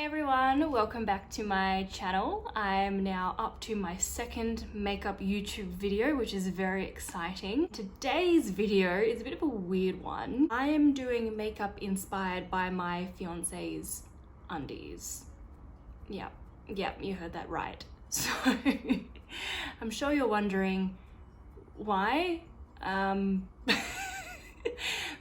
Hi everyone, welcome back to my channel. I'm now up to my second makeup YouTube video, which is very exciting. Today's video is a bit of a weird one. I am doing makeup inspired by my fiance's undies. Yep, you heard that right. So I'm sure you're wondering why.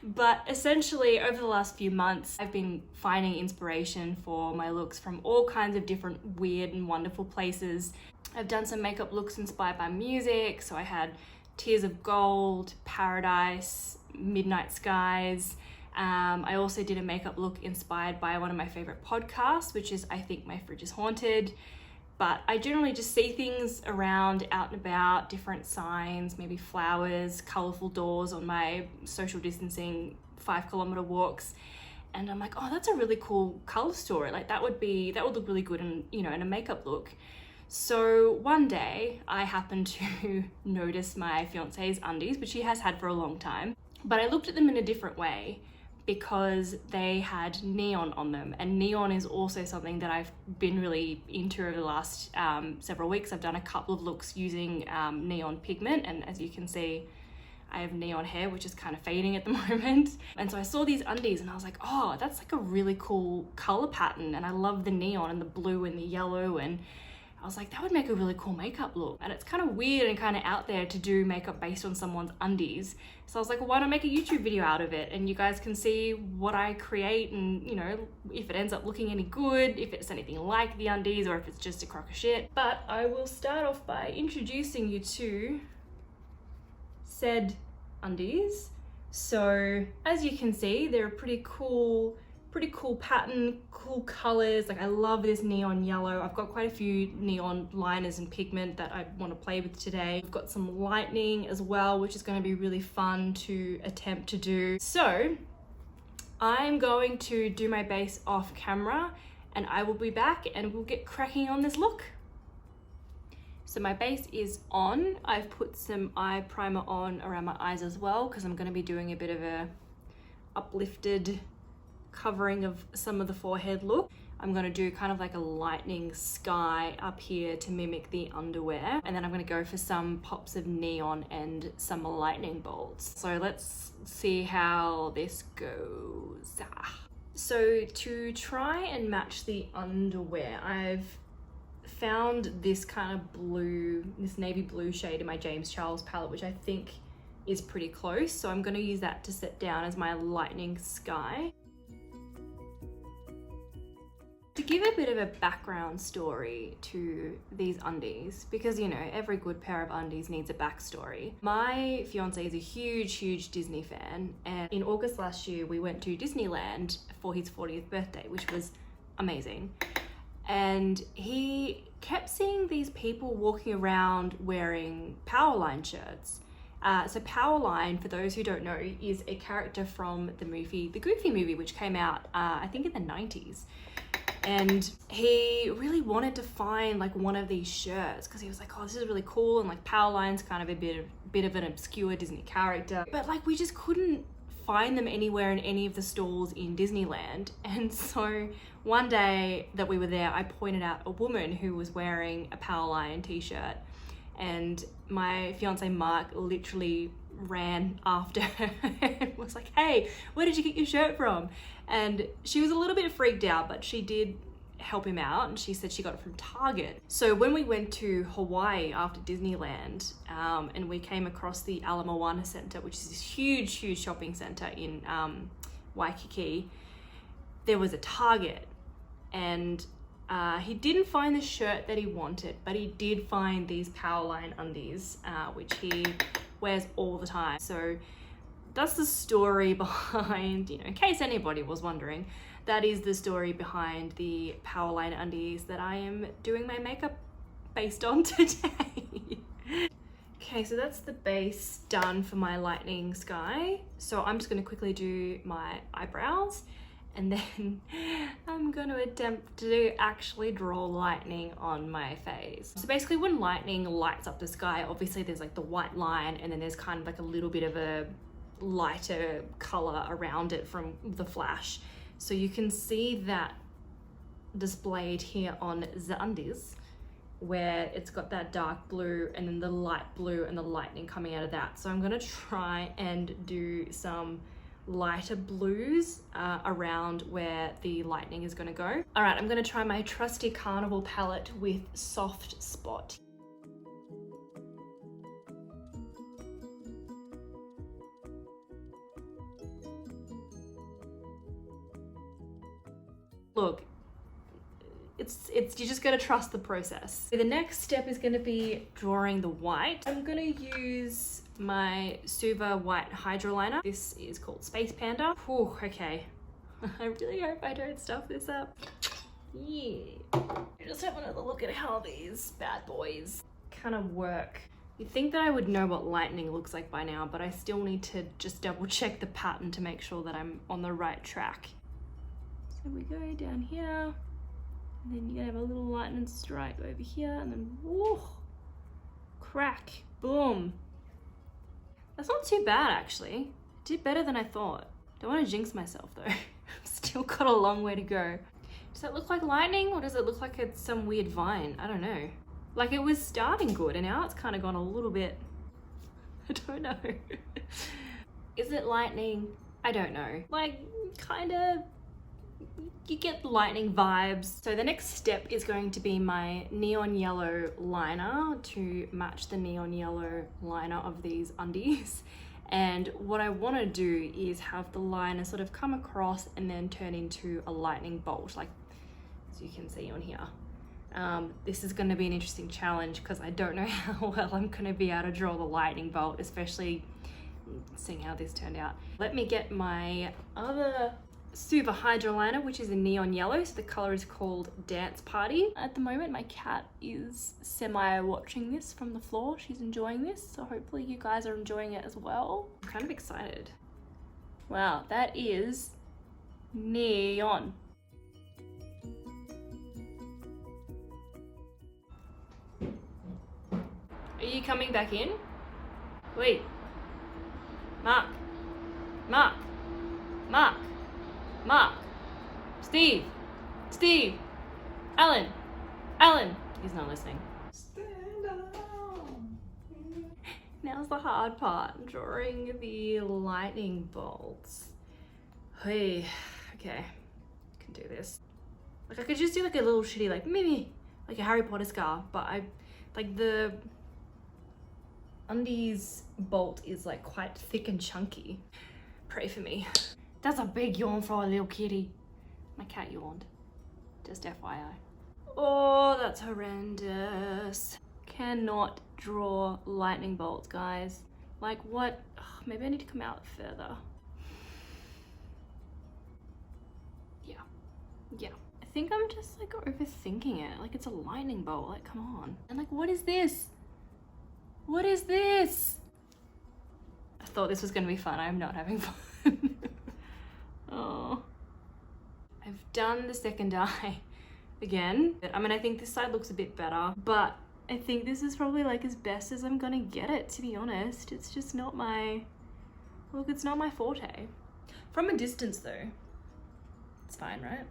But essentially over the last few months I've been finding inspiration for my looks from all kinds of different weird and wonderful places. I've done some makeup looks inspired by music, so I had Tears of Gold, Paradise, Midnight Skies. I also did a makeup look inspired by one of my favorite podcasts, which is I Think My Fridge is Haunted. But I generally just see things around, out and about, different signs, maybe flowers, colorful doors on my social distancing 5-kilometer walks. And I'm like, oh, that's a really cool color story. Like that would look really good in, in a makeup look. So one day I happened to notice my fiance's undies, which he has had for a long time, but I looked at them in a different way, because they had neon on them, and neon is also something that I've been really into over the last several weeks. I've done a couple of looks using neon pigment, and as you can see I have neon hair, which is kind of fading at the moment. And so I saw these undies and I was like, oh, that's like a really cool color pattern, and I love the neon and the blue and the yellow, and I was like, that would make a really cool makeup look. And it's kind of weird and kind of out there to do makeup based on someone's undies. So I was like, well, why not make a YouTube video out of it? And you guys can see what I create, and if it ends up looking any good, if it's anything like the undies, or if it's just a crock of shit. But I will start off by introducing you to said undies. So as you can see, they're a pretty cool pattern, cool colors. Like I love this neon yellow. I've got quite a few neon liners and pigment that I want to play with today. I've got some lightning as well, which is going to be really fun to attempt to do. So I'm going to do my base off camera and I will be back and we'll get cracking on this look. So my base is on. I've put some eye primer on around my eyes as well, because I'm going to be doing a bit of a uplifted covering of some of the forehead look. I'm going to do kind of like a lightning sky up here to mimic the underwear, and then I'm going to go for some pops of neon and some lightning bolts. So let's see how this goes. So to try and match the underwear, I've found this kind of blue, this navy blue shade in my James Charles palette, which I think is pretty close. So I'm going to use that to set down as my lightning sky. To give a bit of a background story to these undies, because every good pair of undies needs a backstory. My fiance is a huge Disney fan, and in August last year we went to Disneyland for his 40th birthday, which was amazing. And he kept seeing these people walking around wearing Powerline shirts. So Powerline, for those who don't know, is a character from the Goofy movie, which came out I think in the 90s. And he really wanted to find like one of these shirts, because he was like, oh, this is really cool, and like Powerline's kind of a bit of an obscure Disney character, but like we just couldn't find them anywhere in any of the stalls in Disneyland. And so one day that we were there, I pointed out a woman who was wearing a Powerline t-shirt, and my fiance Mark literally ran after her and was like, hey, where did you get your shirt from? And she was a little bit freaked out, but she did help him out, and she said she got it from Target. So when we went to Hawaii after Disneyland, and we came across the Ala Moana Center, which is this huge shopping center in Waikiki, there was a Target, and he didn't find the shirt that he wanted, but he did find these Powerline undies, which he wears all the time. So that's the story behind, in case anybody was wondering, that is the story behind the Powerline undies that I am doing my makeup based on today. Okay, so that's the base done for my lightning sky. So I'm just going to quickly do my eyebrows, and then I'm going to attempt to actually draw lightning on my face. So basically when lightning lights up the sky, obviously there's like the white line, and then there's kind of like a little bit of a lighter color around it from the flash. So you can see that displayed here on the undies, where it's got that dark blue and then the light blue and the lightning coming out of that. So I'm gonna try and do some lighter blues around where the lightning is gonna go. All right, I'm gonna try my trusty Carnival palette with Soft Spot. Look, you just gotta trust the process. So the next step is gonna be drawing the white. I'm gonna use my Suva white hydro liner. This is called Space Panda. Whew, okay. I really hope I don't stuff this up. Yeah. Just have another look at how these bad boys kind of work. You'd think that I would know what lightning looks like by now, but I still need to just double check the pattern to make sure that I'm on the right track. So we go down here, and then you're gonna have a little lightning strike over here, and then whoa, crack, boom. That's not too bad actually. Did better than I thought. Don't want to jinx myself though. Still got a long way to go. Does that look like lightning, or does it look like it's some weird vine? I don't know. Like, it was starting good and now it's kind of gone a little bit, I don't know. Is it lightning? I don't know. Like, kind of, you get lightning vibes. So the next step is going to be my neon yellow liner to match the neon yellow liner of these undies. And what I want to do is have the liner sort of come across and then turn into a lightning bolt, like as you can see on here. This is going to be an interesting challenge because I don't know how well I'm going to be able to draw the lightning bolt, especially seeing how this turned out. Let me get my other Suva hydro liner, which is a neon yellow, so the color is called Dance Party. At the moment my cat is watching this from the floor. She's enjoying this, so hopefully you guys are enjoying it as well. I'm kind of excited. Wow, that is neon. Are you coming back in? Wait. Mark. Mark. Mark. Mark. Steve. Steve. Alan. Alan. He's not listening. Stand down. Now's the hard part. Drawing the lightning bolts. Hey. Okay. I can do this. Like, I could just do like a little shitty, like, maybe like a Harry Potter scar, but like the undies bolt is like quite thick and chunky. Pray for me. That's a big yawn for a little kitty. My cat yawned, just FYI. Oh, that's horrendous. Cannot draw lightning bolts, guys. Like, what? Ugh, maybe I need to come out further. Yeah. I think I'm just like overthinking it. Like, it's a lightning bolt, like, come on. And like, what is this? What is this? I thought this was gonna be fun. I'm not having fun. Oh. I've done the second eye again. I mean, I think this side looks a bit better, but I think this is probably like as best as I'm gonna get it, to be honest. It's just not my, look, it's not my forte. From a distance though, it's fine, right?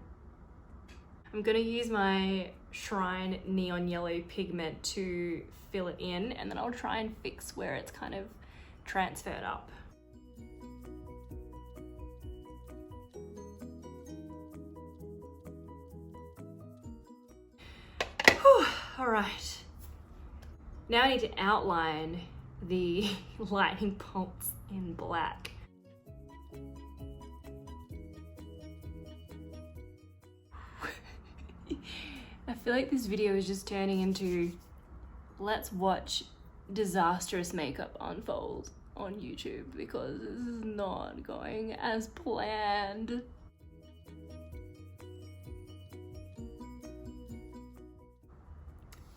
I'm gonna use my Shrine neon yellow pigment to fill it in, and then I'll try and fix where it's kind of transferred up. Whew, all right. Now I need to outline the lightning bolts in black. I feel like this video is just turning into, let's watch disastrous makeup unfold on YouTube, because this is not going as planned.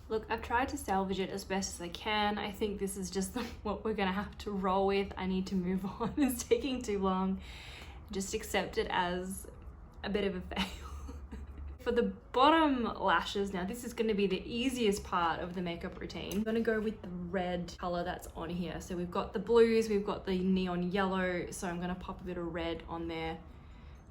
Look, I've tried to salvage it as best as I can. I think this is just what we're gonna have to roll with. I need to move on. It's taking too long. Just accept it as a bit of a fail. For the bottom lashes, now this is going to be the easiest part of the makeup routine. I'm going to go with the red color that's on here. So we've got the blues, we've got the neon yellow, so I'm going to pop a bit of red on there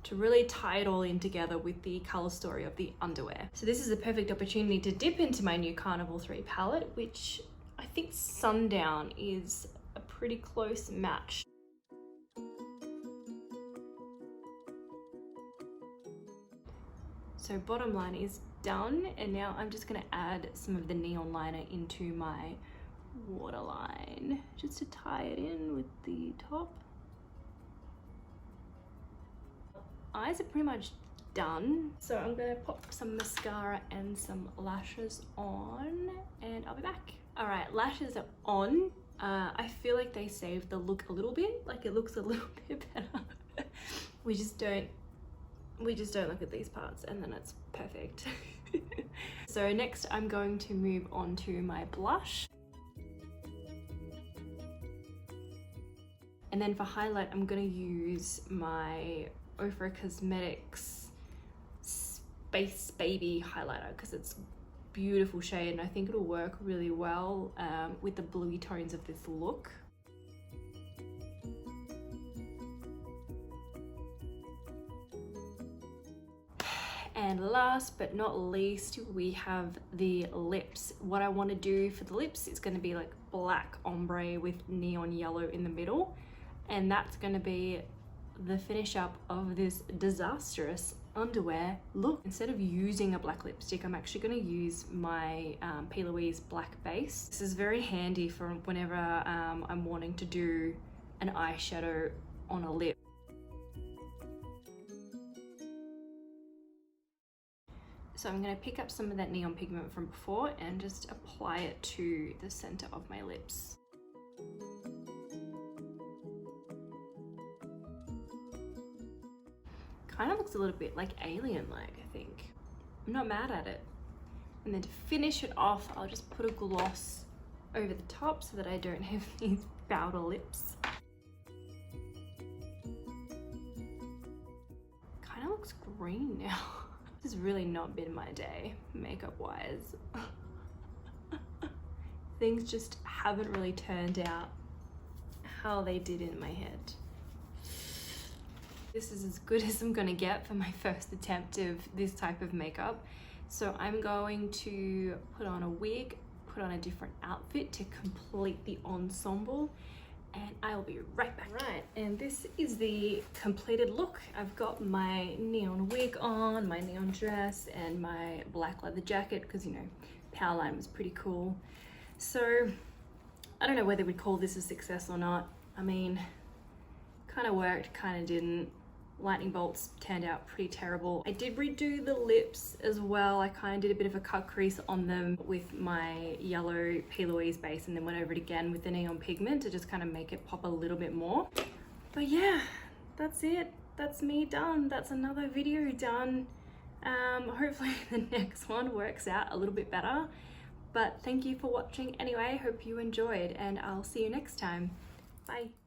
to really tie it all in together with the color story of the underwear. So this is a perfect opportunity to dip into my new Carnival 3 palette, which I think Sundown is a pretty close match. So bottom line is done, and now I'm just gonna add some of the neon liner into my waterline just to tie it in with the top. Eyes are pretty much done, so I'm gonna pop some mascara and some lashes on and I'll be back. All right, lashes are on. I feel like they saved the look a little bit, like it looks a little bit better. we just don't look at these parts and then it's perfect. So next I'm going to move on to my blush. And then for highlight, I'm gonna use my Ofra Cosmetics Space Baby highlighter because it's a beautiful shade and I think it'll work really well with the bluey tones of this look. And last but not least, we have the lips. What I want to do for the lips is going to be like black ombre with neon yellow in the middle, and that's going to be the finish up of this disastrous underwear look. Instead of using a black lipstick, I'm actually going to use my P. Louise black base. This is very handy for whenever I'm wanting to do an eyeshadow on a lip. So I'm going to pick up some of that neon pigment from before and just apply it to the center of my lips. Kind of looks a little bit like alien-like, I think. I'm not mad at it. And then to finish it off, I'll just put a gloss over the top so that I don't have these powder lips. Kind of looks green now. This has really not been my day, makeup-wise. Things just haven't really turned out how they did in my head. This is as good as I'm gonna get for my first attempt of this type of makeup. So I'm going to put on a wig, put on a different outfit to complete the ensemble, and I'll be right back. Right, and this is the completed look. I've got my neon wig on, my neon dress, and my black leather jacket, because you know, Powerline was pretty cool. So I don't know whether we'd call this a success or not. I mean, kind of worked, kind of didn't. Lightning bolts turned out pretty terrible. I did redo the lips as well. I kind of did a bit of a cut crease on them with my yellow P. Louise base and then went over it again with the neon pigment to just kind of make it pop a little bit more. But yeah, that's it. That's me done. That's another video done. Hopefully the next one works out a little bit better. But thank you for watching anyway. Hope you enjoyed and I'll see you next time. Bye.